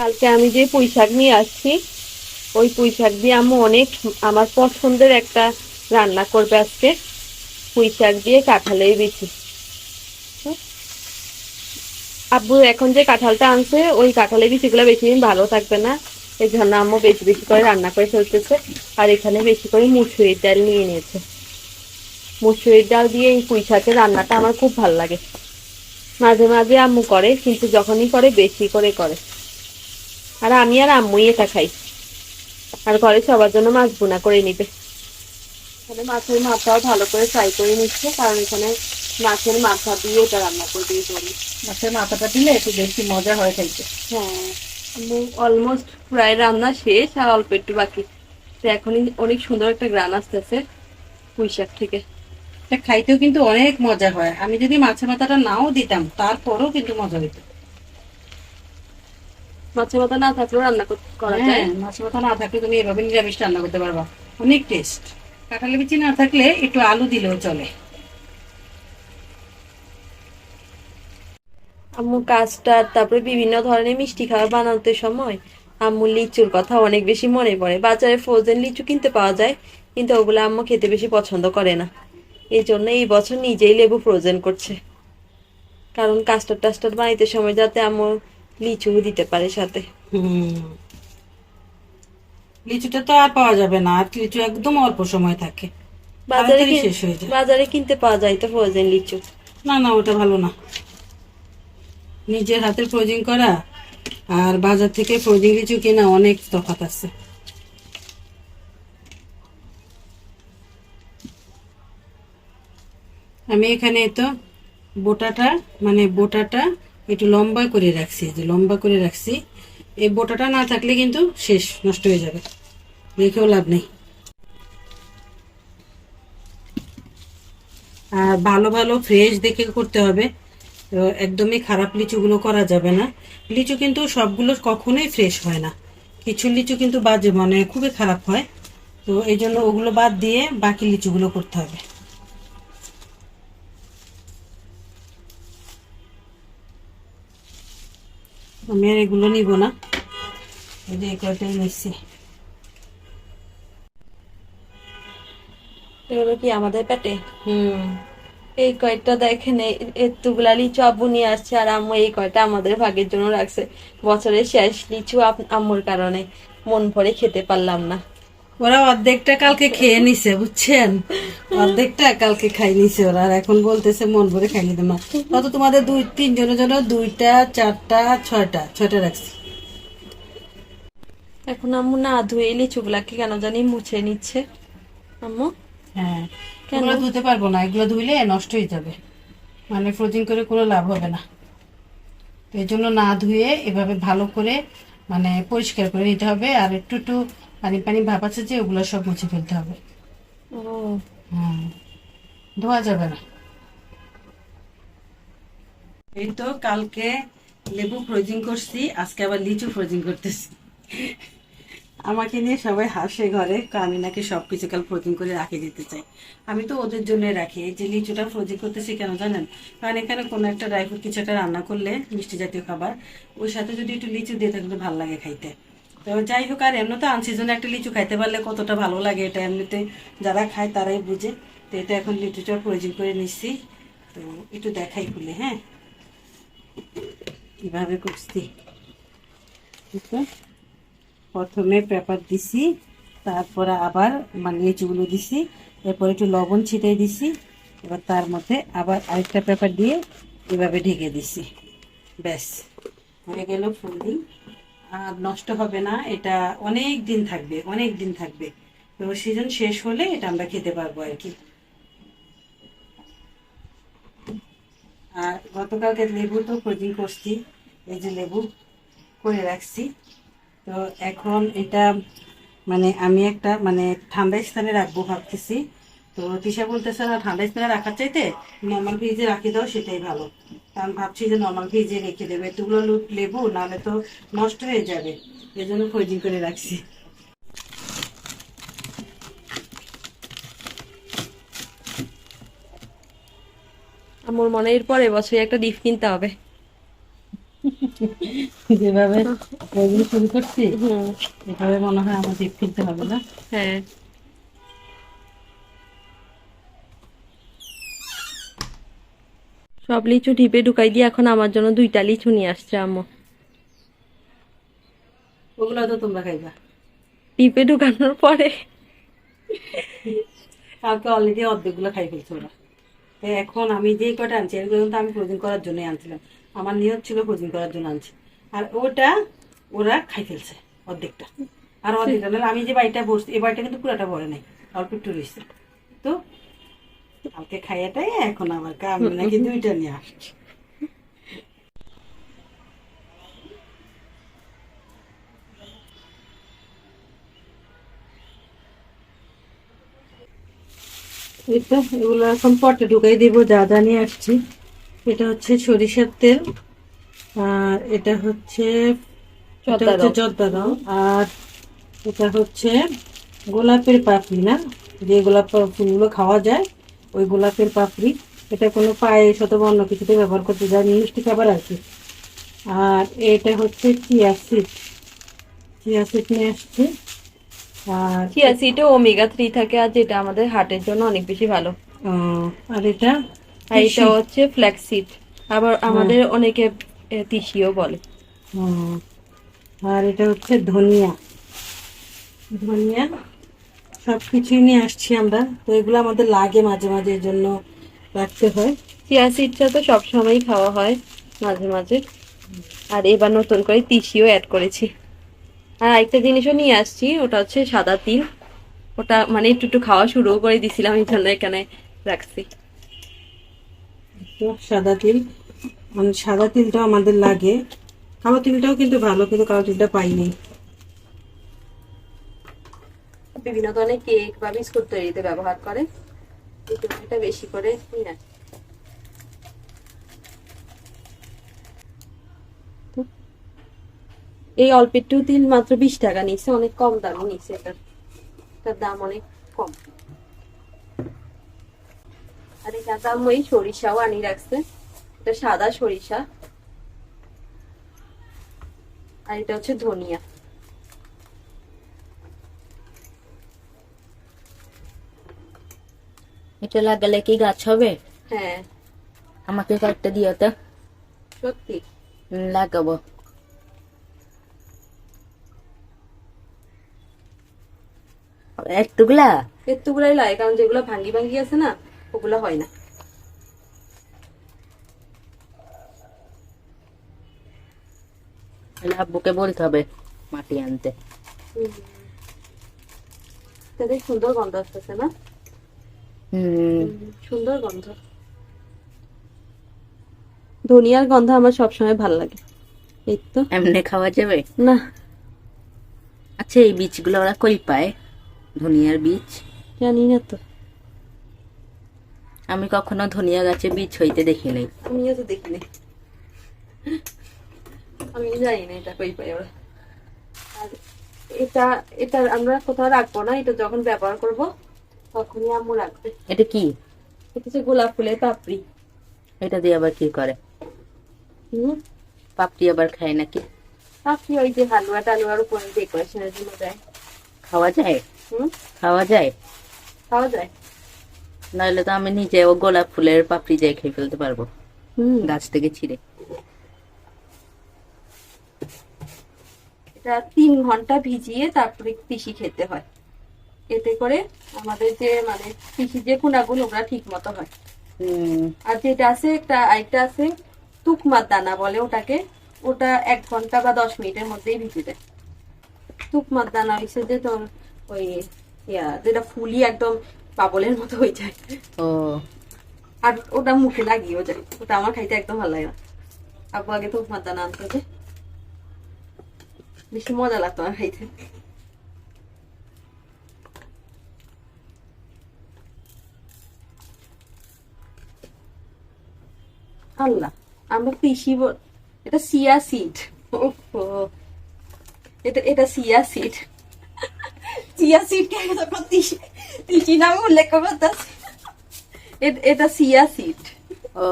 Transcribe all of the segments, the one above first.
কালকে আমি যে পুঁই শাক নিয়ে আসছি, ওই পুঁই শাক দিয়ে আম্মু অনেক আমার পছন্দের একটা রান্না করবে আজকে। পুঁই শাক দিয়ে কাঁঠালের বিচি। আব্বু এখন যে কাঁঠালটা আনছে, ওই কাঁঠালের বিচিগুলো বেশি দিন ভালো থাকবে না, এই জন্য আম্মু বেশি বেশি করে রান্না করে ফেলতেছে। আর এখানে বেশি করে মুসুরির ডাল নিয়ে নিয়েছে। মুসুরির ডাল দিয়ে এই পুঁই শাকের রান্নাটা আমার খুব ভালো লাগে। মাঝে মাঝে আম্মু করে, কিন্তু যখনই করে বেশি করে করে। আর আমি আর আম্মুই এটা খাই। আর ঘরে সবার জন্য মাছ ভুনা করে নিবে। এখানে মাছের মাথাও ভালো করে ফ্রাই করে নিচ্ছে, কারণ এখানে মাছের মাথা দিয়ে এটা রান্না করবে এই জন্য। মাছের মাথাটা দিলে একটু বেশি মজা হয় খাইতে। হ্যাঁ, অলমোস্ট প্রায় রান্না শেষ, আর অল্প একটু বাকি। তো এখনই অনেক সুন্দর একটা গ্রান আসতেছে পুঁই শাক থেকে। এটা খাইতেও কিন্তু অনেক মজা হয়। আমি যদি মাছের মাথাটা নাও দিতাম তারপরেও কিন্তু মজা হইতো। মাছের মাথা না থাকলেও রান্না করা হ্যাঁ, যায়। মাছের মাথা না থাকলে তুমি এভাবে নিরামিষ রান্না করতে পারবা, অনেক টেস্ট। কাঁঠালের বিচি না থাকলে একটু আলু দিলেও চলে। আম্মু কাস্টার্ড, তারপরে বিভিন্ন ধরনের মিষ্টি খাবার বানানোর সময় আম্মু লিচুর কথা অনেক বেশি মনে পড়ে। বাজারে ফ্রোজেন লিচু কিনতে পাওয়া যায়, কিন্তু ওগুলো আম্মু খেতে বেশি পছন্দ করে না। এই জন্য এই বছর নিজেই লেবু ফ্রোজেন করছে, কারণ কাস্টার্ড টাস্টার্ড বানাইতে সময় যাতে আম্মু লিচু দিতে পারে সাথে। হুম, লিচুটা তো আর পাওয়া যাবে না, আর লিচু একদম অল্প সময় থাকে, বাজারে তাড়াতাড়ি শেষ হয়ে যায়। বাজারে কিনতে পাওয়া যায় তো ফ্রোজেন লিচু। না না, ওটা ভালো না। নিজের হাতের ফ্রোজিং করা আর বাজার থেকে ফ্রোজিং লিচু কেনা অনেক তফাৎ আছে। আমি এখানে তো বোটাটা বোটাটা একটু লম্বা করে রাখছি, যে লম্বা করে রাখছি। এই বোটাটা না থাকলে কিন্তু শেষ, নষ্ট হয়ে যাবে, রেখেও লাভ নেই। আর ভালো ভালো ফ্রেশ দেখে করতে হবে। তো একদমই খারাপ লিচুগুলো করা যাবে না। লিচু কিন্তু সবগুলো কখনোই ফ্রেশ হয় না, কিছু লিচু কিন্তু বাজে, খুবই খারাপ হয়। তো এই জন্য ওগুলো বাদ দিয়ে বাকি লিচুগুলো করতে হবে। আমি আর এগুলো নিব না, এই যে এই কয়টাই নিচ্ছি। এগুলো কি আমাদের পেটে? হুম। এই কয়টা দেখেন, এতগুলা লিচু আব্বু নিয়ে আসছে, আর আম্মু এই কয়টা আমাদের ভাগের জন্য রাখছে। বছরের শেষ লিচু আম্মুর কারণে মন ভরে খেতে পারলাম না। ওরা অর্ধেকটা কালকে খেয়ে নিছে, বুঝছেন, অর্ধেকটা কালকে খাই নিছে ওরা, আর এখন বলতেছে মন ভরে খাই নিতে মা। তত তোমাদের দুই তিনজনের জন্য দুইটা, চারটা, ছয়টা ছয়টা রাখছি। এখন আম্মু না ধুয়ে লিচুগুলাকে কেন জানি মুছে নিচ্ছে। আম্মু হ্যাঁ, কেন? এগুলো ধুতে পারবো না, এগুলো ধুইলে নষ্ট হয়ে যাবে, ফ্রোজিং করে কোনো লাভ হবে না। তো এই জন্য না ধুয়ে এভাবে ভালো করে পরিষ্কার করে নিতে হবে, আর একটু একটু পানি পানি ভাব আছে যে ওগুলো সব মুছে ফেলতে হবে। ও, হুম, ধোয়া যাবে না। এই তো কালকে লেবু ফ্রোজিং করছি, আজকে আবার লিচু ফ্রোজিং করতেছি। আমাকে নিয়ে সবাই হাসে ঘরে, আমি নাকি সবকিছু কাল ফ্রোজিং করে রাখে দিতে চাই। আমি তো ওদের জন্য রাখি। এই যে লিচুটা ফ্রোজিং করতেছি কেন জানেন? কারণ এখানে কোনো একটা ড্রাই ফ্রুট কিছু একটা রান্না করলে, মিষ্টি জাতীয় খাবার, ওর সাথে যদি একটু লিচু দিয়ে থাকলে ভালো লাগে খাইতে। তো যাই হোক, আর এমনি তো আনসিজনে একটা লিচু খাইতে পারলে কতটা ভালো লাগে, এটা এমনিতে যারা খায় তারাই বুঝে। তো এটা এখন লিচুটা ফ্রোজিং করে নিচ্ছি। তো একটু দেখাই খুলে, হ্যাঁ, কিভাবে করছি। প্রথমে পেপার দিছি, তারপরে আবার লিচুগুলো দিছি, এরপর একটু লবণ ছিটাই দিছি, এবার তার মধ্যে আবার আরেকটা পেপার দিয়ে এভাবে ঢেকে দিছি। ব্যাস, হয়ে গেল ফোল্ডিং। আর নষ্ট হবে না, এটা অনেক দিন থাকবে, অনেক দিন থাকবে। তো সিজন শেষ হলে এটা আমরা খেতে পারবো আর কি। আর গতকালকে লেবু তো ফ্রোজিং করছি, এই যে লেবু করে রাখছি। তো এখন এটা আমি একটা ঠান্ডা স্থানে রাখবো ভাবতেছি। তো তিশা বলতেছে না, ঠান্ডা স্থানে রাখার চাইতে নর্মাল ফ্রিজে রাখি দাও, সেটাই ভালো। কারণ ভাবছি যে নর্মাল ফ্রিজে রেখে দেবে, এতগুলো লেবু নাহলে তো নষ্ট হয়ে যাবে, এই জন্য ফ্রোজিং করে রাখছি। আম্মুর মনে হয় এর পরের বছর একটা ডিপ কিনতে হবে। যেভাবে ওইগুলো শুরু করছি হুম। এভাবে মনে হয় আমার জিপ ফিরতে হবে না। হ্যাঁ, সব লিচু ঢিপে ঢুকাই দিয়ে এখন আমার জন্য 2টা লিচু নিয়ে আসছে আম্মু। ওগুলো তো তোমরা খাইবা। টিপে ঢুকানোর পরে কালকে অলরেডি অর্ধেকগুলো খাই ফেলছে ওরা। তো এখন আমি যে কটা আনছি এর পর্যন্ত আমি ফ্রোজিং করার জন্যই আনছিলাম, আমার নিয়ত ছিল ফ্রোজিং করার জন্য আনছি। আর ওটা ওরা খাই ফেলছে অর্ধেকটা, আর অর্ধেকটা নাহলে আমি যে বাড়িটা বসছি এই বাড়িটা কিন্তু পুরাটা ভরে নাই, অল্প একটু রয়েছে। তো কালকে খাইয়াটাই এখন আমার আমি নাকি 2টা নিয়ে আসছি। এই তো এগুলো এখন পটে ঢুকাই দিব, যা যা নিয়ে আসছি। এটা হচ্ছে সরিষার তেল, আর এটা হচ্ছে জর্দা রং, আর এটা হচ্ছে গোলাপের পাপড়ি, না যে গোলাপ ফুলগুলো খাওয়া যায় ওই গোলাপের পাপড়ি। এটা কোনো পায়েস অথবা অন্য কিছুতে ব্যবহার করতে যায়, মিষ্টি খাবার আর কি। আর এটা হচ্ছে চিয়া সিড, চিয়া সিড নিয়ে আসছি। আর চিয়া সিডে ওমেগা 3 থাকে, আর যেটা আমাদের হার্টের জন্য অনেক বেশি ভালো। আর এটা আর এটা হচ্ছে ফ্ল্যাক্স সিড, আবার আমাদের অনেকে তিসিও বলে। হুম, আর এটা হচ্ছে ধনিয়া, ধনিয়া সবকিছুই নিয়ে আসছি আমরা। তো এগুলো আমাদের লাগে মাঝে মাঝে, এর জন্য রাখতে হয়। চিয়া সিডটা তো সবসময়ই খাওয়া হয় মাঝে মাঝে, আর এবার নতুন করে তিসিও অ্যাড করেছি। আর আরেকটা জিনিসও নিয়ে আসছি, ওটা হচ্ছে সাদা তিল। ওটা মানে একটু একটু খাওয়া শুরু করে দিছিলাম, এই জন্য এখানে রাখছি। তো সাদা তিল, মানে সাদা তিলটাও আমাদের লাগে। কালো তিলটাও কিন্তু ভালো, কিন্তু কালো তিলটা পাইনি। বিভিন্ন ধরনের কেক বা বিস্কুট তৈরিতে ব্যবহার করে, এটা বেশি করে নিয়ে আসি। এই অল্প একটু তিল মাত্র 20 টাকা নিচ্ছে, অনেক কম দামে নিচ্ছে। এটার দাম অনেক কম। আর এটার দাম ওই সরিষাও আনি রাখছে, এটা সাদা সরিষা, আর এটা হচ্ছে ধনিয়া। এটা লাগালে কি গাছ হবে? হ্যাঁ, আমাকে কয়েকটা দিও তো, সত্যি। লাগাবো। একটুগুলা এতগুলাই লাগে, কারণ যেগুলো ভাঙ্গি ভাঙ্গি আছে না ওগুলো হয় না। তাহলে আব্বুকে বলতে হবে মাটি আনতে। তাদের সুন্দর গন্ধ আসতেছে না? সুন্দর গন্ধ। ধনিয়ার গন্ধ আমার সবসময় ভালো লাগে। এই তো এমনি খাওয়া যাবে না, আচ্ছা এই বীজগুলো ওরা কই পায়, ধনিয়ার বীজ? জানি না তো, আমি কখনো ধনিয়া গাছে বীজ হইতে দেখি নাই। আমিও তো দেখিনি, আমি জানি না এটা কই পাই ওরা। আর এটা এটা আমরা কোথাও রাখবো না, এটা যখন ব্যবহার করব তখনই আম্মু রাখবে। এটা কি? এটা হচ্ছে গোলাপ ফুলের পাপড়ি। এটা দিয়ে আবার কি করে? পাপড়ি আবার খায় নাকি? পাপড়ি ওই যে হালুয়া টালুয়ার উপরে ডেকোরেশনের জন্য দেয়। খাওয়া যায়? হুম, খাওয়া যায়? খাওয়া যায়। নইলে তো আমি নিজে ও গোলাপ ফুলের পাপড়ি দিয়ে খেয়ে ফেলতে পারবো গাছ থেকে ছিঁড়ে। এটা 3 ঘন্টা ভিজিয়ে তারপরে পিষি খেতে হয়, এতে করে আমাদের যে মানে পিষি যে গুণাগুণ ওগুলা ঠিক মতো হয়। আর যেটা আছে আরেকটা আছে তুকমার দানা বলে ওটাকে, ওটা 1 ঘন্টা বা 10 মিনিটের মধ্যেই ভিজে দেয়। তুকমার দানা হচ্ছে যে তোর ওই যেটা ফুলি একদম বাবলের মতো হয়ে যায়, ও আর ওটা মুখে লাগিয়েও যায়, ওটা আমার খাইতে একদম ভালো লাগে না। আব্বু আগে তুকমার দানা আনতে যে বেশি মজা লাগতো আমার খাইতে। আল্লাহ, আমরা পিসি এটা সিয়া সিড। এটা এটা সিয়া সিড, চিয়া সিড কে যখন তিসি নামে উল্লেখ করতেছে, এটা সিয়া সিড। ও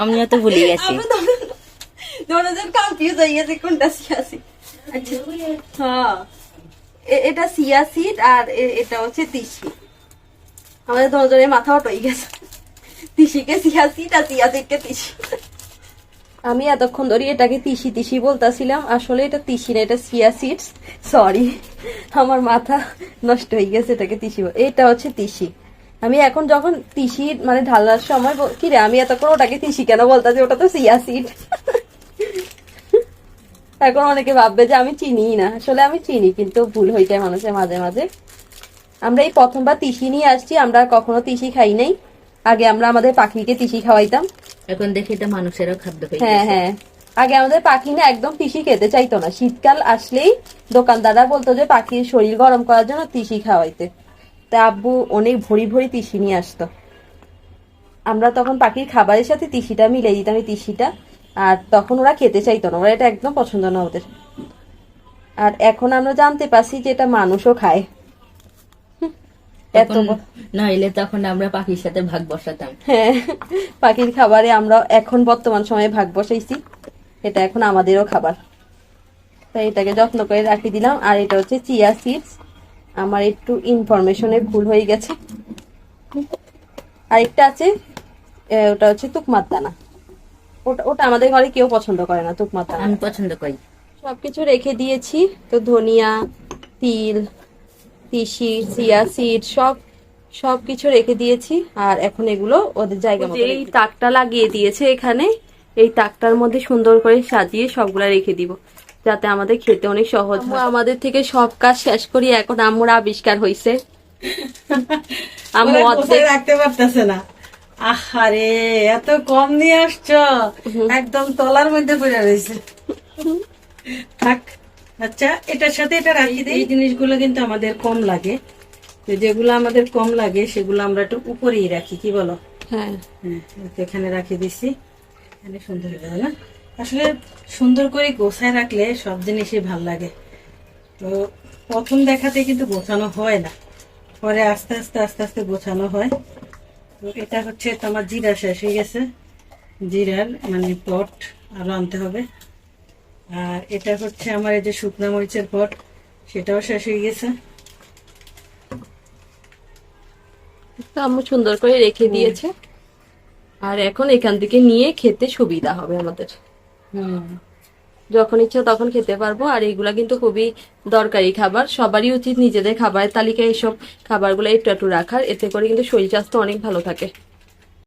আমিও তো ভুলে গেছি। দোনোজন কনফিউজ হয়ে গেছে কোনটা সিয়া সিড। আচ্ছা হ্যাঁ এটা সিয়া সিড আর এটা হচ্ছে তিসি। আমাদের দোনোজনের মাথা হয়ে গেছে, তিসিকে সিয়া সিড আর সিয়া সিডকে তিসি। আমি এতক্ষণ ধরে এটাকে তিসি তিসি বলতেছিলাম, আসলে এটা তিসি না, এটা সিয়া সিডস। সরি, আমার মাথা নষ্ট হয়ে গেছে, এটাকে তিসি এটা হচ্ছে তিসি। আমি এখন যখন তিসি মানে ঢালার সময় কি রে আমি এতক্ষণ ওটাকে তিসি কেন বলতেছি, ওটা তো সিয়া সিড। এখন অনেকে ভাববে যে আমি চিনি না, আসলে আমি চিনি কিন্তু ভুল হয়ে যায় মানুষের মাঝে মাঝে। আমরা এই প্রথমবার তিসি নিয়ে আসছি, আমরা কখনো তিসি খাই নাই। আগে আমরা আমাদের পাখিকে তিসি খাওয়াইতাম। এখন দেখি এটা মানুষেরও খাদ্য হয়ে হ্যাঁ গেছে। হ্যাঁ, আগে আমাদের পাখি না একদম তিসি খেতে চাইতো না। শীতকাল আসলেই দোকানদাররা বলতো যে পাখির শরীর গরম করার জন্য তিসি খাওয়াইতে। তা আব্বু অনেক ভরি ভরি তিসি নিয়ে আসতো। আমরা তখন পাখির খাবারের সাথে তিসিটা মিলিয়ে দিতাম, এই তিসিটা। আর তখন ওরা খেতে চাইতো না, ওরা এটা একদম পছন্দ না ওদের। আর এখন আমরা জানতে পারছি যে এটা মানুষও খায়। এত তখন নইলে তখন আমরা পাখির সাথে ভাগ বসাতাম। হ্যাঁ, পাখির খাবারে আমরা এখন বর্তমান সময়ে ভাগ বসাইছি, এটা এখন আমাদেরও খাবার। তাই এটাকে যত্ন করে রাখি দিলাম। আর এটা হচ্ছে চিয়া সিডস, আমার একটু ইনফরমেশনে ভুল হয়ে গেছে। আরেকটা আছে, ওটা হচ্ছে তুকমার দানা। ওটা ওটা আমাদের ঘরে কেউ পছন্দ করে না, তুকমার দানা। আমি পছন্দ করি। সবকিছু রেখে দিয়েছি তো, ধনিয়া, তিল, তিসি, চিয়া সিড সবকিছু রেখে দিয়েছি। আর এখন এগুলো ওদের জায়গা মতো এই তাকটা লাগিয়ে দিয়েছে এখানে, এই তাকটার মধ্যে সুন্দর করে সাজিয়ে সবগুলা রেখে দিব, যাতে আমাদের খেতে অনেক সহজ হয়। আমাদের থেকে সব কাজ শেষ করি, এখন আম্মুর আবিষ্কার হয়েছে। আম্মু ওরা অর্ধেক গোছায় রাখতে পারতেছে না। আহারে এত কম নিয়ে আসছো, একদম তলার মধ্যে পড়ে রয়েছে। থাক, আচ্ছা এটার সাথে এটা রাখি দিই। এই জিনিসগুলো কিন্তু আমাদের কম লাগে, তো যেগুলো আমাদের কম লাগে সেগুলো আমরা একটু উপরেই রাখি, কি বলো? হ্যাঁ হ্যাঁ, এখানে রাখি দিছি, এখানে সুন্দর হয়ে গেল না? আসলে সুন্দর করে গোছায় রাখলে সব জিনিসই ভাল লাগে। তো প্রথম দেখাতে কিন্তু গোছানো হয় না, পরে আস্তে আস্তে আস্তে আস্তে গোছানো হয়। তো এটা হচ্ছে তোমার জিরা শেষ হয়ে গেছে, জিরার মানে পট আরো আনতে হবে। আর এটা হচ্ছে আমার এই যে শুকনো মরিচের পট, সেটাও শেষ হয়ে গেছে। তো আম্মু সুন্দর করে রেখে দিয়েছে। আর এখন এখান থেকে নিয়ে খেতে সুবিধা হবে আমাদের, যখন ইচ্ছা তখন খেতে পারবো। আর এইগুলা কিন্তু খুবই দরকারি খাবার, সবারই উচিত নিজেদের খাবারের তালিকায় এইসব খাবারগুলো একটু একটু রাখার, এতে করে কিন্তু শরীর স্বাস্থ্য অনেক ভালো থাকে।